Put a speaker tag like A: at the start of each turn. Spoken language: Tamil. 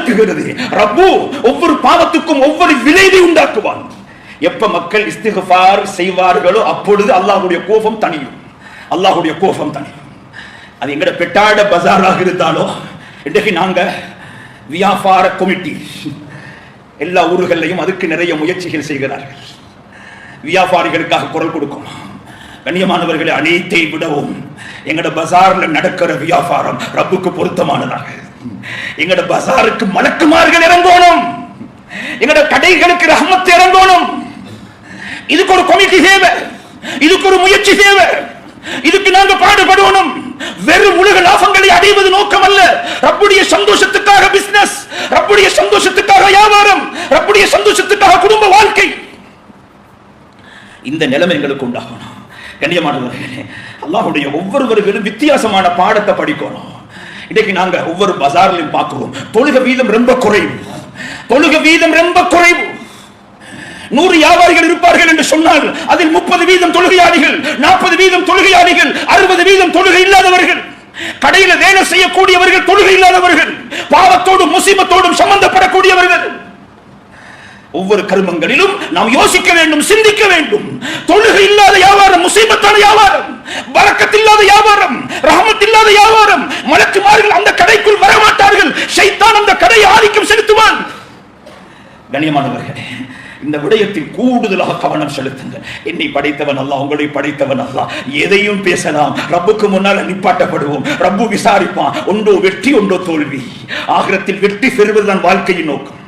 A: விளக்குகிறது. ரப்பு ஒவ்வொரு பாவத்துக்கும் ஒவ்வொரு விளைவை உண்டாக்குவான். எப்ப மக்கள் இஸ்திக்ஃபார் செய்வார்களோ அப்பொழுது அல்லாஹ்வுடைய கோபம் தணியும். அல்லாஹ்வுடைய கோபம் தணியும். அது எங்கட பெட்டாட பஜாராக இருந்தாலும் இன்றைக்கு நாங்க வியாபார கமிட்டி எல்லா ஊர்களையும் அதுக்கு நிறைய முயற்சிகள் செய்கிறார்கள். வியாபாரிகளுக்காக குரல் கொடுக்கும். கண்ணியமானவர்களை, அனைத்தை விடவும் எங்கட பஜார்ல நடக்கிற வியாபாரம் ரப்புக்கு பொருத்தமானதாக. எங்கட பஜாருக்கு மலக்குமார்கள் இறங்கணும். எங்கட கடைகளுக்கு ரஹ்மத் இறங்கணும். இதுக்கு ஒரு கமிட்டி தேவை. இதுக்கு ஒரு முயற்சி தேவை. இதுக்கு நாங்க பாடுபடணும். வெறும் உலக லாபங்களை அடைவது நோக்கம் அல்ல. ரப்புடைய சந்தோஷத்துக்காக பிசினஸ், ரப்புடைய சந்தோஷத்துக்காக வியாபாரம், ரப்புடைய சந்தோஷத்துக்காக குடும்ப வாழ்க்கை. இந்த நிலைமை எங்களுக்கு உண்டாகணும். கண்ணியமானவர்களே, அல்லாஹ்வுடைய ஒவ்வொருவர்களும் வித்தியாசமான பாடத்தை படிக்கணும். இன்னைக்கு நாங்க ஒவ்வொரு பஜார்லையும் பார்க்கிறோம், தொழுகை வீதம் ரொம்ப குறைவு. தொழுகை வீதம் ரொம்ப குறைவு. 100 வியாபாரிகள் இருப்பார்கள் என்று சொன்னால் அதில் 30 வீதம் தொழுகையாளிகள், 40 வீதம் தொழுகையாளிகள், 60 வீதம் தொழுகை இல்லாதவர்கள். கடையில வேலை செய்யக்கூடியவர்கள் தொழுகை இல்லாதவர்கள், பாவத்தோடும் முசீபத்தோடும் சம்பந்தப்படக்கூடியவர்கள். ஒவ்வொரு கர்மங்களிலும் நாம் யோசிக்க வேண்டும், சிந்திக்க வேண்டும். தொழுகை இல்லாத வியாபாரம் முசீபத்தான வியாபாரம், பரக்கத் இல்லாத வியாபாரம், ரஹமத் இல்லாத வியாபாரம். மலக்குமார்கள் அந்த கடைக்குள் வரமாட்டார்கள். ஷைத்தான் அந்த கடையை ஆதிக்கம் செலுத்துவான். கண்ணியமானவர்களே, இந்த விடயத்தில் கூடுதலாக கவனம் செலுத்துங்கள். என்னை படைத்தவன் அல்லாஹ், உங்களை படைத்தவன் அல்லாஹ். எதையும் பேசலாம், ரப்புக்கு முன்னால் நிப்பாட்டப்படுவோம். ரப்பு விசாரிப்பான். ஒன்றோ வெற்றி, ஒன்றோ தோல்வி. ஆகிரத்தில் வெற்றி பெறுவதுதான் வாழ்க்கையின் நோக்கம்.